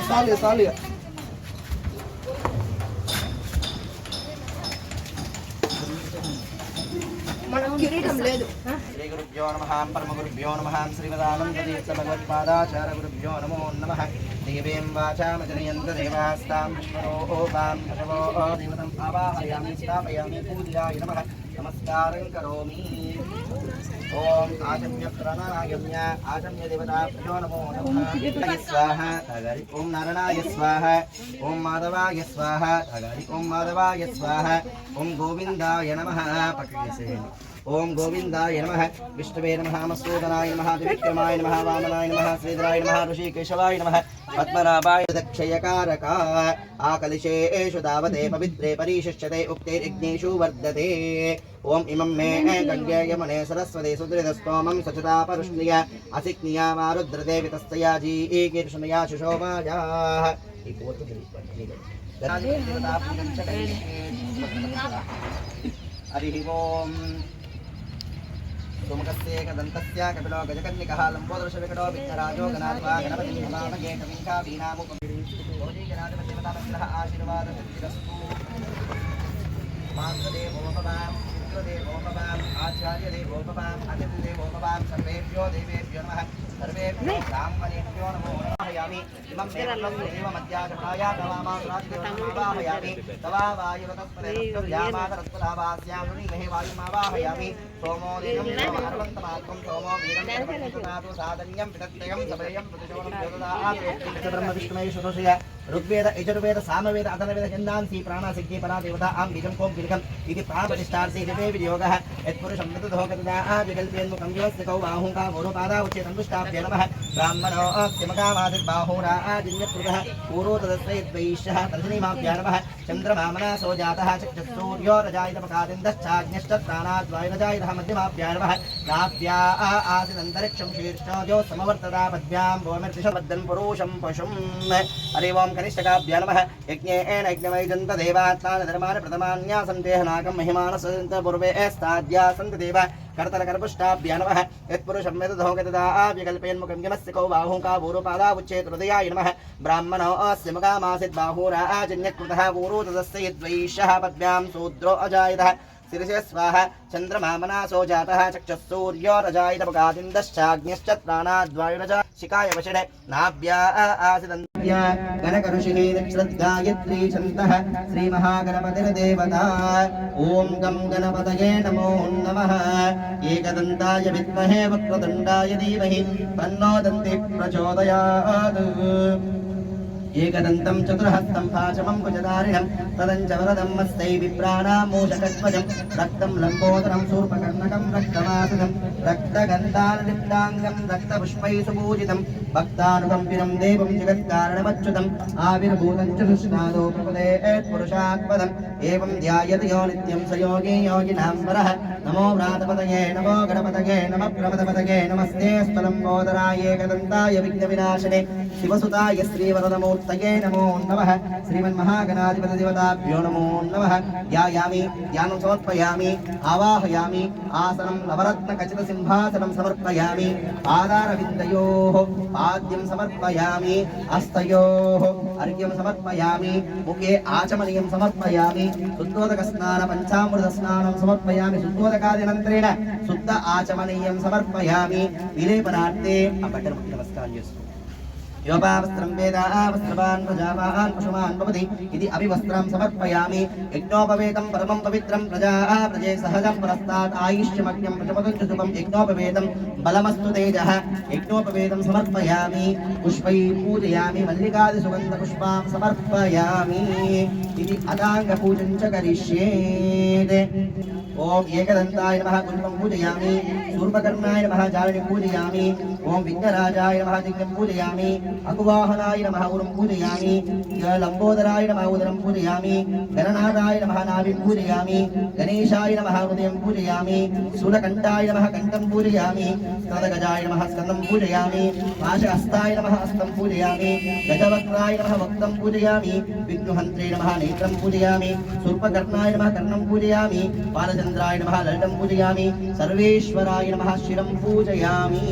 చాలు శ్రీ గురుభ్యో నమః పరమ గురుభ్యో నమః శ్రీమదానందతీర్థ భగవత్పాదాచార్య గురుభ్యో నమో నమః దేవీం వాచామజనయంత దేవాస్తాం విష్ణురోపాం పశవో దేవతం ఆవాహయామి స్థాపయామి పూజయాయ నమః నమస్కారం కరోమి. ఓం ఆచమ్య ప్రణాయామ్య ఆచమ్య దేవతాభ్యో నమో నమః స్వాహ తగరి ఓం నారాయణాయ స్వాహ ఓం మాధవాయ స్వాహ తగరి ఓం మాధవాయ స్వాహ ఓం గోవిందాయ నమః పక్కకేసేయండి. ఓం గోవిందాయ నమః విష్ణువే నమః మసూదనాయ నమః త్రివిక్రమాయ నమః వామనాయ నమః శ్రీధరాయ నమః ఋషికేశవాయ నమః పద్మనాభాయ దక్షయకారక ఆకలిషేషు దావతే పవిత్రే పరీషిష్యతే ఉక్తైర్యజ్ఞేషు వర్ధతే. ఓం ఇమం మే గంగే యమునే సరస్వతి సుదృఢస్తోమం సచతా పరుష్ణియ అసిక్నియా మారుద్రదే వితస్తయా జీకీర్షణయా శుశోభాయా. ఈ పూర్తి హరి ఓం. సుముఖస్యేకదంతస్య కపిలో గజకన్నికః లంబోదరశవికటో విఘ్నరాజో గణాధిపా గణపతిం నమామహే కవిం కవీనాముపమీనాధిపతిదేవతామగ్రహ ఆశీర్వాదసిద్ధిరస్తు. మాతృదేవోపవాం పితృదేవోపవాం ఆచార్యదేవోపవాం అతిథిదేవోపవాం సర్వేభ్యో దేవేభ్యో నమః సర్వేభ్యో బ్రాహ్మణేభ్యో నమో నమః. ఇమం దేవమధ్యాచరణాయా తవామాసురాజదేవతామావాహయామి తవావాయువతస్పదేయామాతరత్పదావాస్యామునిమహే వాయుమావాహయామి. సోమో దేవం అర్వంతమాత్మం సోమో వీరం సర్వవిష్ణునాథో సాధన్యం విదత్తయం సభయం ప్రతిశోణం యోగదాతే బ్రహ్మ విష్ణుమేశ్వరస్య ఋగ్వేద యజుర్వేద సామవేద అథర్వవేద ఛందాంసి ప్రాణాసిద్ధి పరా దేవతా ఆం బీజం కోం గిరికం ఇది ప్రాణప్రతిష్ఠార్థే దివే వినియోగః యత్పురుషం విదుధోగతదా వికల్పేన్ముఖం యోస్తికౌ బాహుం కామోరోపాదా ఉచ్చేతందుష్టాభ్యే నమః. బ్రాహ్మణో అస్యమకామాదిర్బాహురాజిన్యప్రుతః పూరోతదస్వైద్వైష్యః తర్జనీమాభ్యా నమః. చంద్రమామనాసో జాతః చక్షుసూర్యో రజాయితపకాదిందశ్చాగ్నిశ్చ ప్రాణాద్వాయురజాయితః మధ్యమాభ్యా నమః. నాభ్యా ఆసిదంతరిక్షం శీర్షోజో సమవర్తదా పద్భ్యాం భూమిర్దిశబద్ధన్ పురుషం పశుం. హరి ఓం కనిష్టకాభ్యా నమః. యజ్ఞేన యజ్ఞవైజంత దేవాత్మాన ధర్మాన ప్రథమాన్యాసంతే నాకం మహిమానసంత పూర్వే స్థాద్యాసంత దేవ कर्तलकर्पुष्टाभ्या नमः. यत्पुरुषं वेदधोगतदा विकल्पेन्मुखं यमस्य कौ बाहुं कापूरुपादा उच्चेत हृदयाय नमः. ब्राह्मणो अस्य मुखामासीत् बाहुराजन्यकृतः पूरोतदस्य यद्वैश्यः पद्भ्यां शूद्रो अजायतः शिरसे स्वाहा. चन्द्रमामनासो जातः चक्षुः सूर्यो रजायतपकादिन्दश्चाग्निश्च प्राणाद्वायुरजा शिखाय वषडे नाभ्या आसिदन्त्या गणकऋषिः दक्षिणगायत्री छन्दः श्रीमहागणपतिर्देवता. ॐ गं गणपतये नमो नमः. एकदन्ताय विद्महे वक्रतुण्डाय धीमहि तन्नो दन्तिः प्रचोदयात्. एकदन्तं चतुर्हस्तं पाशमं कुजधारिणं तदञ्च वरदं मस्तै विप्राणां मूषकध्वजं रक्तं लम्बोदरं शूर्पकर्णकं रक्तमासनं रक्तगन्धानुलिप्ताङ्गं रक्तपुष्पैः सुपूजितं भक्तानुकम्पिनं देवं जगत्कारणमच्युतम् आविर्भूतं च सुष्णादो प्रपदे पुरुषात्पदम् एवं ध्यायति यो नित्यं स योगी योगिनां वरः. नमो व्रातपतये नमो गणपतये नमः प्रमदपतये नमस्ते स्थलम्बोदराय एकदन्ताय विघ्नविनाशिने शिवसुताय श्रीवरदमूर्तये नमो नमः. श्रीमन्महागणाधिपतिदेवताभ्यो नमो नमः. ध्यायामि ध्यानं समर्पयामि आवाहयामि आसनं नवरत्नखचितसिंहासनं समर्पयामि. पादारविन्दयोः पाद्यं समर्पयामि. हस्तयोः अर्घ्यं समर्पयामि. मुखे आचमनीयं समर्पयामि. शुद्धोदकस्नान पञ्चामृतस्नानं समर्पयामि. शुद्धोदकादिनन्तरेण शुद्ध आचमनीयं समर्पयामि. विलेपनार्थे नमस्कारं योपावस्त्रं वेदावस्त्रवान् प्रजावान् पशुमान् भवति इति अभिवस्त्रं समर्पयामि. यज्ञोपवेतं परमं पवित्रं प्रजे सहजं पुरस्तात् आयुष्यमग्न्यं प्रचपतं च शुभं यज्ञोपवेतं बलमस्तु तेजः. यज्ञोपवेतं समर्पयामि. पुष्पैः पूजयामि. मल्लिकादिसुगन्धपुष्पां समर्पयामि इति अदाङ्गपूजं च करिष्ये. ओम एकदन्ताय नमः गुरुं पूजयामि. शूर्पकर्णाय नमः जालिनीं पूजयामि. ओम विघ्नराजाय नमः दिग्गं पूजयामि. अकुवाहनाय नमः उरुं पूजयामि. लम्बोदराय नमः उदरं पूजयामि. गणनाथाय नमः नाभिं पूजयामि. गणेशाय नमः हृदयं पूजयामि. शूलकण्ठाय नमः कण्ठं पूजयामि. स्कन्दगजाय नमः स्कन्दं पूजयामि. पाशहस्ताय नमः हस्तं पूजयामि. गजवक्त्राय नमः वक्त्रं पूजयामि. विघ्नहन्त्रे नमः नेत्रं पूजयामि. शूर्पकर्णाय नमः कर्णं पूजयामि. बालचन्द्राय नमः ललितं पूजयामि. सर्वेश्वराय महादेवाय नमः शिरं पूजयामि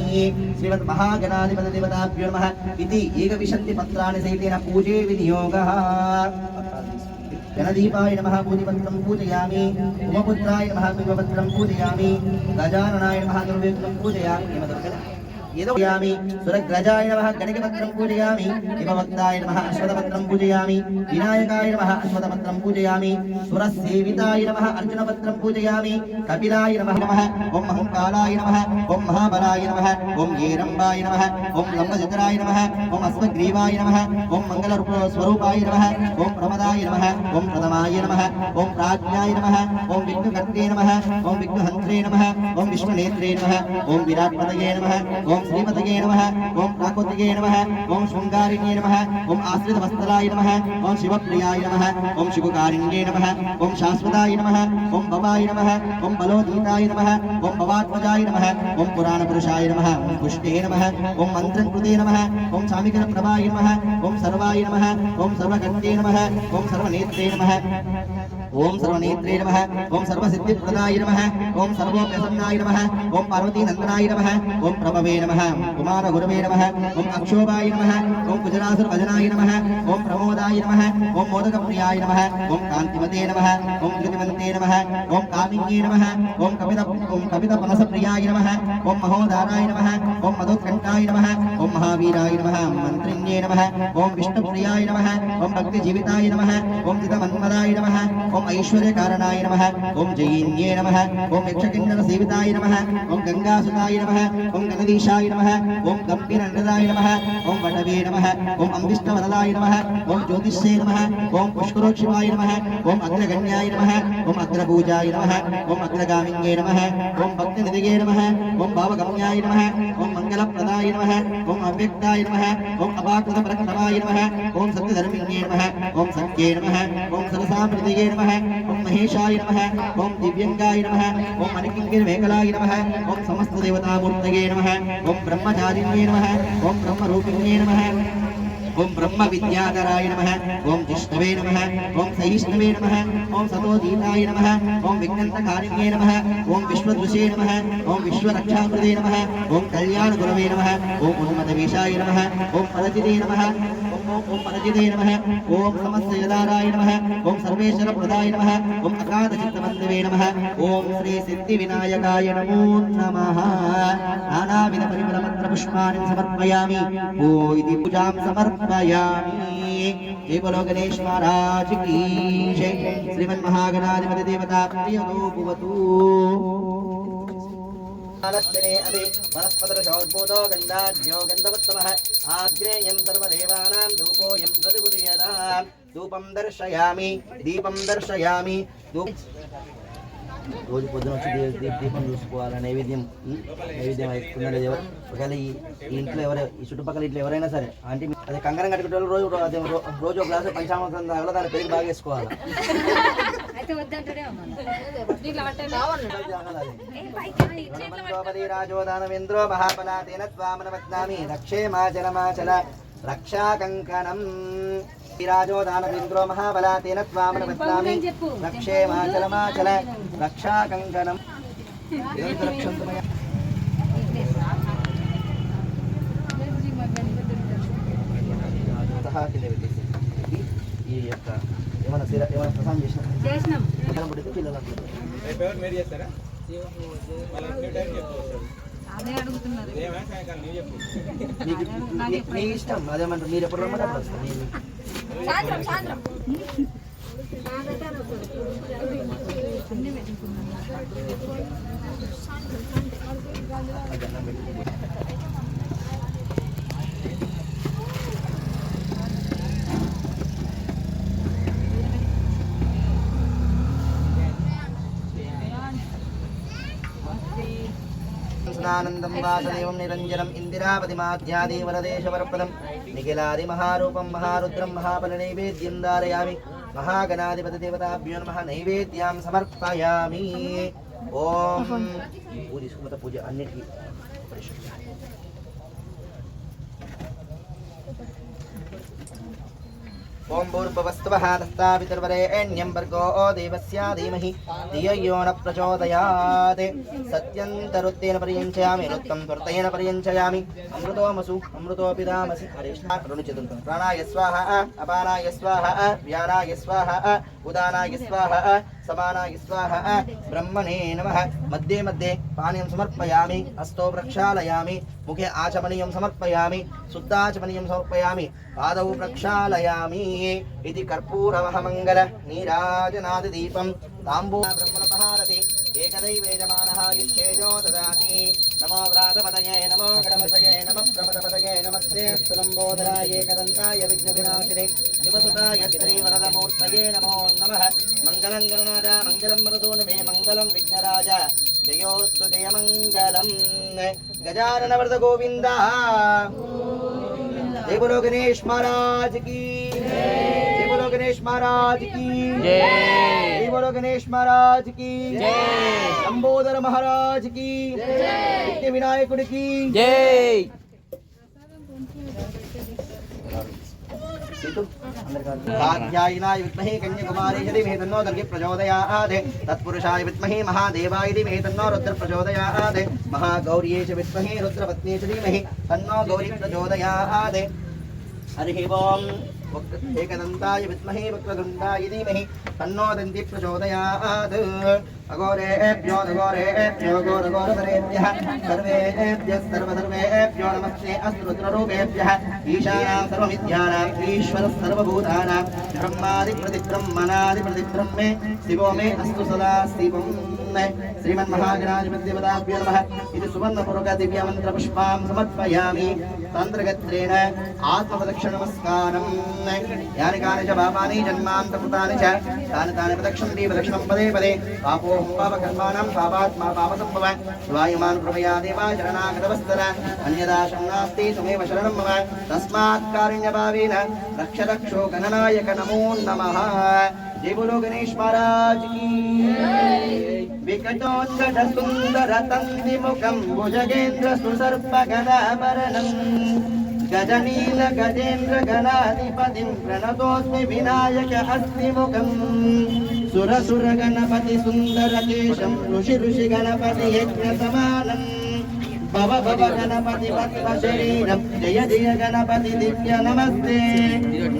श्रीमन्महागणाधिपतिदेवताभ्यो नमः इति एकविंशतिपत्राणि सहितेन पूजे विनियोगः गणदीपाय नमः पूजिपत्रं पूजयामि उमपुत्राय नमः बिल्वपत्रं पूजयामि गजाननाय नमः दुर्वेत्रं पूजयामि यदोयामि सुरग्रजाय नमः गणिकपत्रं पूजयामि हिमवक्ताय नमः अश्वत्थपत्रं पूजयामि विनायकाय नमः अश्वत्थपत्रं पूजयामि सुरसेविताय नमः अर्जुनपत्रं पूजयामि कपिलाय नमः ओम महंकालाय नमः ओम महाबलाय नमः ओम येरंबाय नमः ओम लंबचक्राय नमः ओम अश्वग्रीवाय नमः ओम मंगलस्वरूपाय नमः ओम प्रमदाय नमः ओम प्रथमाय नमः ओम प्राज्ञाय नमः ओम विघ्नकर्त्रे नमः ओम विघ्नहन्त्रे नमः ओम विष्णुनेत्रे नमः ओम विराट्पतये नमः ओम श्रीपतये नमः ओम प्राकृतये नमः ओम शृंगारिण्ये नमः ओम आश्रितवत्सलाय नमः ओम शिवप्रियाय नमः ओम शिवकारिण्ये नमः ओम शाश्वताय नमः ओम भवाय नमः ओम बलोदीताय नमः ओम भवात्मजाय नमः ओम पुराणपुरुषाय नमः ओम पुष्टे नमः ओम मंत्रकृते नमः ओम सामिकप्रभाय नमः ओम सर्वाय नमः ओम सर्वकर्ते नमः ओम सर्वनेत्रे नमः ओम सर्वनेत्रे नमः ओम सर्वसिद्धिप्रदाय नमः ओम सर्वोपसन्नाय नमः ओम पार्वतीनन्दनाय नमः ओम प्रभवे नमः कुमारगुरवे नमः ओम अक्षोभाय नमः ओम कुजरासुरभजनाय नमः ओम प्रमोदाय नमः ओम मोदकप्रियाय नमः ओम कान्तिमते नमः ओम कृतिमन्ते नमः ओम कामिन्ये नमः ओम कपितपनसप्रियाय नमः ओम महोदाराय नमः ओम मधुकण्ठाय नमः ओम महावीराय नमः मन्त्रिण्ये नमः ओम विष्णुप्रियाय नमः ओम भक्तिजीविताय नमः ओम चितमन्मदाय नमः ओम ऐश्वर्यकारणाय नमः ओम जयिन्ये नमः ओम यक्षकिन्नरसेविताय नमः ओम गंगासुताय नमः ओम गणधीशाय नमः ओम गंभीरनदाय नमः ओम वटवे नमः ओम अम्बिष्टवरदाय नमः ओम ज्योतिष्ये नमः ओम पुष्करोक्षिवाय नमः ओम अग्रगण्याय नमः ओम अग्रपूजाय नमः ओम अग्रगामिन्ये नमः ओम भक्तिनिधये नमः ओम भावगम्याय नमः ओम मंगलप्रदाय नमः ओम अव्यक्ताय नमः ओम अपाकृतपरक्षवाय नमः ओम सत्यधर्मिण्ये नमः ओम सत्ये नमः ओम सरसामृतये नमः ओम महेशाय नमः ओम दिव्यंगाय नमः ओम अनिकिंकिरमेकलाय नमः ओम समस्त देवतामूर्तये नमः ओम ब्रह्मचारिण्ये नमः ओम ब्रह्मरूपिण्ये नमः ओम ब्रह्म विद्याधराय नमः ओम जिष्णवे नमः ओम सहिष्णवे नमः ओम सतोदीताय नमः ओम विघ्नन्तकारिण्ये नमः ओम विश्वदृशे नमः ओम विश्वरक्षाकृते नमः ओम कल्याणगुरवे नमः ओम उन्मतवेशाय नमः ओम पदचिते नमः ओम पदचिते नमः ओम समस्तयदाराय नमः ओम सर्वेश्वरप्रदाय नमः ओम अगाधचित्तबन्धवे नमः ओम श्री सिद्धिविनायकाय नमो नमः नानाविधपरिमलपत्रपुष्पाणि समर्पयामि ओ इति पूजां समर्पयामि। जय बोलो गणेश महाराज की जय। श्रीमन्महागणाधिपति देवता प्रियतो भवतु। आलस्यने अभि वनस्पतिर्षोद्भूतो गन्धाढ्यो गन्धवत्तमः आग्नेयं सर्वदेवानां धूपोऽयं प्रतिगृह्यताम्। धूपं दर्शयामि दीपं दर्शयामि రోజు పొద్దున వచ్చి దీపం చూసుకోవాలి నైవేద్యం అవుతుందని ఒకవేళ ఈ ఇంట్లో ఈ చుట్టుపక్కల ఇంట్లో ఎవరైనా సరే అంటే అదే కంకరం కట్టుకునే రోజు అదే రోజు ఒక గ్లాసు పంచామృతం తాగలో దాన్ని పెరిగి బాగా వేసుకోవాలి రాజోదానవేంద్రో మహాబలాతేన త్వామనవత్నామి రక్షే మాచలమాచల రక్షా కంకణం విరాజోదానవేంద్రో మహాబలాతేన త్వామనవత్నామి రక్షే మాచలమాచల రక్షా కంకణం ఈ యొక్క ఏమైనా ప్రసాదం చేసినాం మీ ఇష్టం అదేమంటారు మీరు ఎప్పుడు రమ్మంటే అప్పుడు వస్తారు ఆనందం వాసుదేవం నిరంజనం ఇందిరాపతిమాధ్యాది వరదేశవరప్రదం నిఖిలాది మహారూపం మహారుద్రం మహాబలనైవేద్యం ధారయామి మహాగణాధిపతి దేవతాభ్యో నమః నైవేద్యాం సమర్పయామి. ఓం పూజ పూజ అన్నిటికీ ఓం భూర్భువస్సువః తత్సవితుర్వరేణ్యం భర్గో దేవస్య ధీమహి ధియో యో న ప్రచోదయాత్ సత్యం తరుత్తేన పర్యంచయామి రుత్తం త్వర్తయేన పర్యంచయామి అమృతోమసు అమృతోపిదామసి హరిష్ణ రెండు చేతులతో ప్రాణాయ స్వాహ అపానాయ స్వాహ వ్యానాయ స్వాహ ఉదానాయ స్వాహ సమానాయ స్వాహ బ్రహ్మణే నమః మధ్యే మధ్యే పానీయం సమర్పయామి హస్తో ప్రక్షాళయామి ముఖే ఆచమనీయం సమర్పయామి శుద్ధాచమనీయం సమర్పయామి పాదౌ ప్రక్షాళయామి ఇది కర్పూరమహమంగళ నీరాజనాది దీపం తాంబూల బ్రహ్మణపహారతి ఏకదైవేజమానః యుష్యేజో దదాతి నమో వ్రాతపదయే నమో గణపతయే నమః ప్రమదపదయే నమస్తే స్తులంబోధరాయ ఏకదంతాయ విఘ్నవినాశినే శివసుతాయ శ్రీవరదమూర్తయే నమో నమః మంగళం గణనాథ మంగళం మరుదూనమే మంగళం విఘ్నరాజ జయోస్తు జయమంగళం గజానన వరద గోవింద జై బోలో గణేష్ మహారాజ్ की जय बोलो गणेश महाराज की जय जय बोलो गणेश महाराज की जय लंबोदर महाराज की जय विनायकुడి की जय कात्यायनाय विद्महे कन्याकुमारी धीमहि तन्नो दुर्गे प्रचोदयात् तत्पुरुषाय विद्महे महादेवाय धीमहि तन्नो रुद्र प्रचोदयात् महागौर्यै च विद्महे रुद्रपत्न्यै च धीमहि तन्नो गौरी प्रचोदयात् हरिः ओम् एकदन्ताय विद्महे वक्रतुण्डाय धीमहि तन्नो दन्ति प्रचोदयात् अघोरेभ्यो घोरघोरधरेभ्यः सर्वेभ्यः सर्वधर्मेभ्यो नमस्ते अस्तु रुद्ररूपेभ्यः ईशानां सर्वविद्यानां ईश्वरः सर्वभूतानां ब्रह्मादिप्रतिब्रह्मणादिप्रतिब्रह्मे शिवो मे अस्तु सदा शिवम् श्रीमन्महागणाधिपतिपदाभ्यो नमः इति सुवर्णपुरुषदिव्यमन्त्रपुष्पां समर्पयामि तन्त्रगत्रेण आत्मप्रदक्षिणनमस्कारम् यानि कानि च पापानि जन्मान्तकृतानि च तानि प्रदक्षिणन्ति प्रदक्षिणं पदे पदे पापोऽहं पापकर्माणां पापात्मा पापसम्भव वायुमान् कृपया देवा शरणागतवत्सर अन्यदा शरणास्ति त्वमेव शरणं मम तस्मात् कारुण्यभावेन रक्ष रक्षो गणनायक नमो नमः जय बोलो गणेश महाराज की विकटोत्कट सुंदर तंदिमुखं भुजगेन्द्र सुसर्पगदाभरणं गजनील गजेन्द्र गणाधिपतिं प्रणतोऽस्मि विनायक हस्तिमुखं सुरसुर गणपति सुंदर केशं ऋषि ऋषि गणपति यज्ञ समानं भव भव गणपति पद्म शरीरं जय जय गणपति दिव्य नमस्ते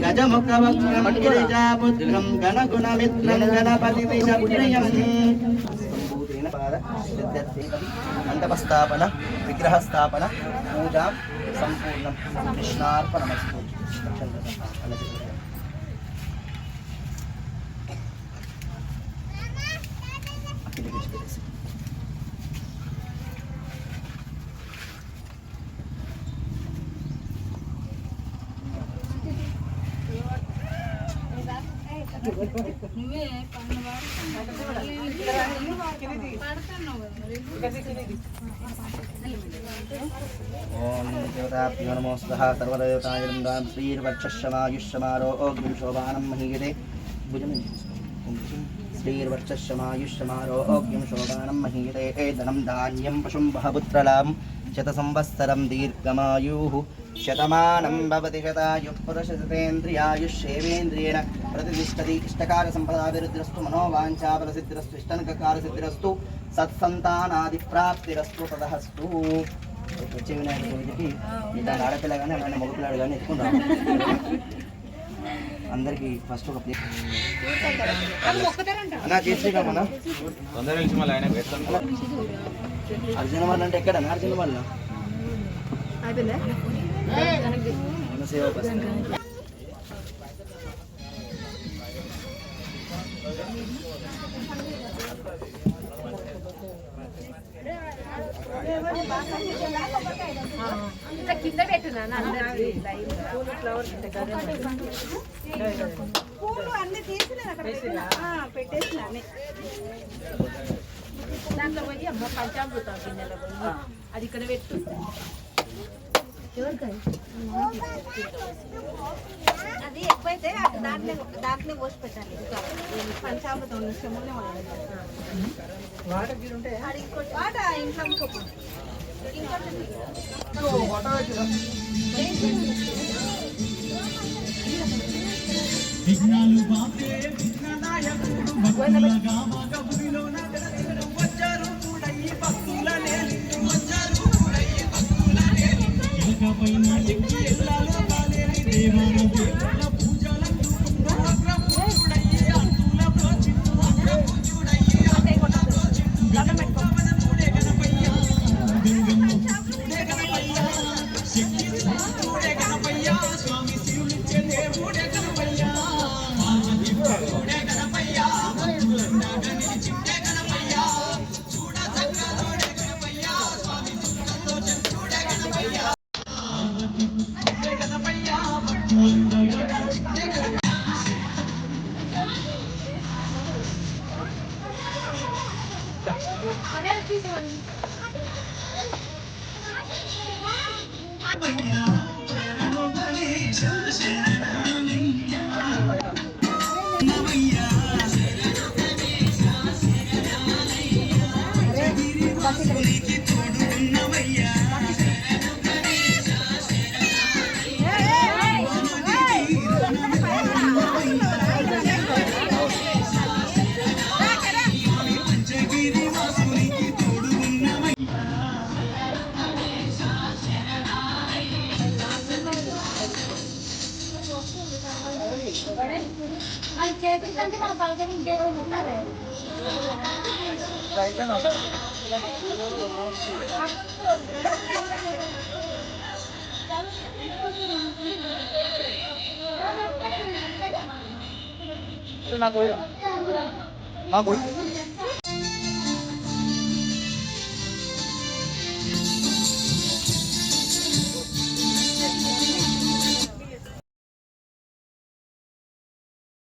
गजमुख वक्त्रं गिरिजापुत्रं गणगुणमित्रं गणपति दिशप्रियं मंडपस्थापन विग्रहस्थापन पूजा संपूर्णं कृष्णार्पणमस्तु ओम देवताभ्यो नमो स्वः सर्वदेवताय नमः श्रीर्वर्चस्यमायुष्यमारोग्यं शोभानं महीयते श्रीर्वर्चस्यमायुष्यमारोग्यं शोभानं महीयते धनं धान्यं पशुं बहुपुत्रलाभं शतसंवत्सरं दीर्घमायुः शतमानं भवति शतायुः पुरुषशतेन्द्रियायुष्येवेन्द्रियेण प्रतिष्ठति इष्टकारसम्पदाभिवृद्धिरस्तु मनोवाञ्छाफलसिद्धिरस्तु इष्टनिककार्यसिद्धिरस्तु सत्सन्तानादिप्राप्तिरस्तु तदस्तु వచ్చే వినాయక చవితికి ఇట్లా ఆడపిల్ల కానీ అలానే మగపిల్లాడు కానీ ఎత్తుకుంటాం అందరికి ఫస్ట్ ఒక ప్లేట్ అన్నా చేసేమన్నా అర్జున వాళ్ళ అంటే ఎక్కడ అర్జున వాళ్ళ సేవ కింద పెట్టున్నా పూలు అన్ని తీసి పెట్టేసిన దాంట్లో పోయి అమ్మ పంచామృతం గిన్నెలో అది ఇక్కడ పెట్టు అది ఎక్కువైతే దాంట్లో పోసి పెట్టాలి పంచామృతం నిమిషంలోనే వాటర్ ఇంట్లో ఇంకోటి అది చేపించంటే మన పలకని ఇంకేమైనా ఉన్నారే నాకు